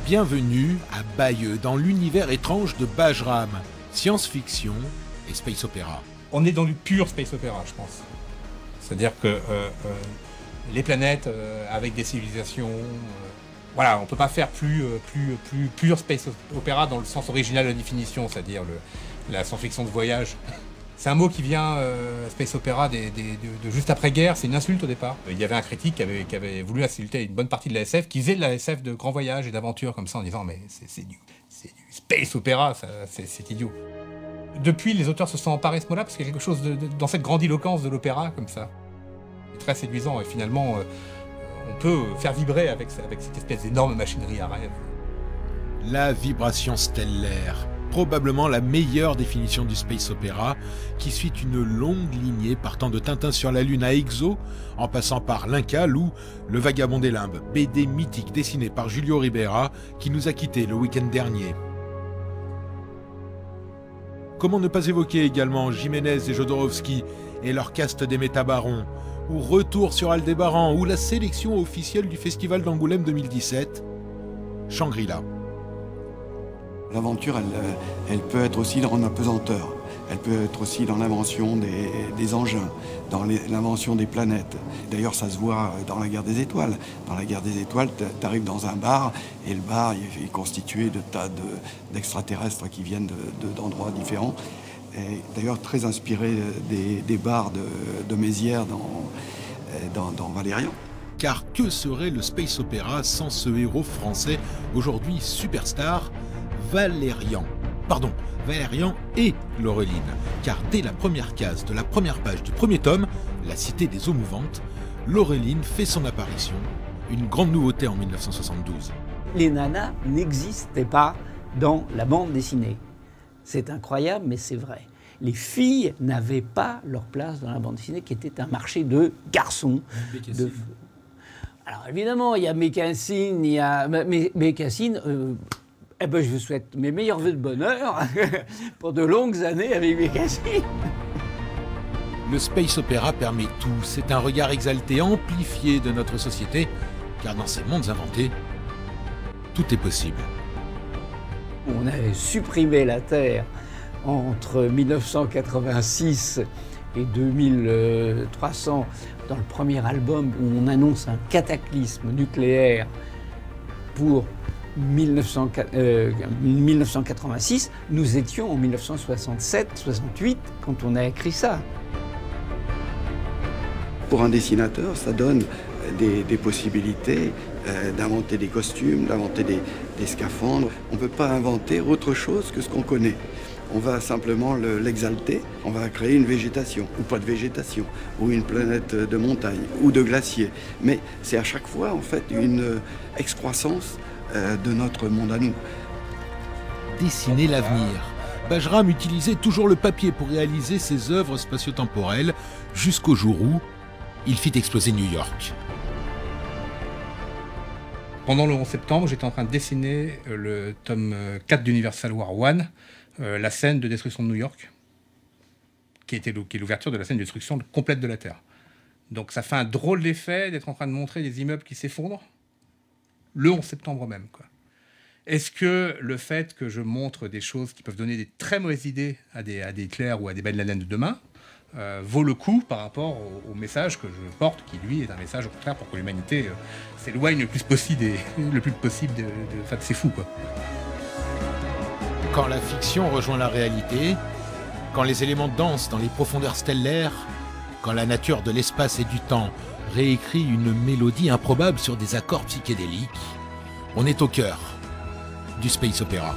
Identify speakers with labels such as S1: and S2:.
S1: Bienvenue à Bayeux, dans l'univers étrange de Bajram, science-fiction et space opéra.
S2: On est dans du pur space opéra, je pense. C'est-à-dire que les planètes avec des civilisations, voilà, on peut pas faire plus pur space opéra dans le sens original de la définition, c'est-à-dire la science-fiction de voyage. C'est un mot qui vient, space opéra, de juste après-guerre, c'est une insulte au départ. Il y avait un critique qui avait voulu insulter une bonne partie de la SF, qui faisait de la SF de grand voyage et d'aventure comme ça, en disant mais c'est du space opéra, c'est idiot. Depuis, les auteurs se sont emparés de ce mot-là, parce qu'il y a quelque chose dans cette grandiloquence de l'opéra, comme ça. C'est très séduisant, et finalement, on peut faire vibrer avec cette espèce d'énorme machinerie à rêve.
S1: La vibration stellaire, probablement la meilleure définition du space opéra, qui suit une longue lignée partant de Tintin sur la Lune à Exo, en passant par l'Incal ou Le Vagabond des Limbes, BD mythique dessinée par Julio Ribera, qui nous a quittés le week-end dernier. Comment ne pas évoquer également Jiménez et Jodorowsky et leur caste des métabarons, ou Retour sur Aldébaran, ou la sélection officielle du Festival d'Angoulême 2017, Shangri-La.
S3: L'aventure, elle peut être aussi dans l'apesanteur, elle peut être aussi dans l'invention des engins, dans l'invention des planètes. D'ailleurs, ça se voit dans la guerre des étoiles. Dans la guerre des étoiles, tu arrives dans un bar, et le bar est constitué de tas d'extraterrestres qui viennent d'endroits différents. Et d'ailleurs, très inspiré des bars de Mézières dans Valérian.
S1: Car que serait le space opéra sans ce héros français, aujourd'hui superstar, Valérian et Laureline, car dès la première case de la première page du premier tome, La Cité des eaux mouvantes, Laureline fait son apparition, une grande nouveauté en 1972.
S4: Les nanas n'existaient pas dans la bande dessinée. C'est incroyable, mais c'est vrai. Les filles n'avaient pas leur place dans la bande dessinée, qui était un marché de garçons. Alors évidemment, il y a Bécassine, je vous souhaite mes meilleurs vœux de bonheur pour de longues années avec Bécassine.
S1: Le space opéra permet tout, c'est un regard exalté, amplifié de notre société, car dans ces mondes inventés, tout est possible.
S4: On a supprimé la Terre entre 1986 et 2300 dans le premier album où on annonce un cataclysme nucléaire pour 1986, nous étions en 1967-68 quand on a écrit ça.
S3: Pour un dessinateur, ça donne des possibilités d'inventer des costumes, d'inventer des scaphandres. On ne peut pas inventer autre chose que ce qu'on connaît. On va simplement l'exalter, on va créer une végétation, ou pas de végétation, ou une planète de montagne, ou de glaciers. Mais c'est à chaque fois, en fait, une excroissance de notre monde à nous.
S1: Dessiner l'avenir. Bajram utilisait toujours le papier pour réaliser ses œuvres spatio-temporelles, jusqu'au jour où il fit exploser New York.
S2: Pendant le 11 septembre, j'étais en train de dessiner le tome 4 d'Universal War 1, la scène de destruction de New York, qui est l'ouverture de la scène de destruction complète de la Terre. Donc ça fait un drôle d'effet d'être en train de montrer des immeubles qui s'effondrent le 11 septembre même, quoi. Est-ce que le fait que je montre des choses qui peuvent donner des très mauvaises idées à des Hitler ou à des Ben Laden de demain vaut le coup par rapport au message que je porte, qui lui est un message au contraire pour que l'humanité s'éloigne le plus possible de c'est fou, quoi.
S1: Quand la fiction rejoint la réalité, quand les éléments dansent dans les profondeurs stellaires, quand la nature de l'espace et du temps réécrit une mélodie improbable sur des accords psychédéliques, on est au cœur du space opéra.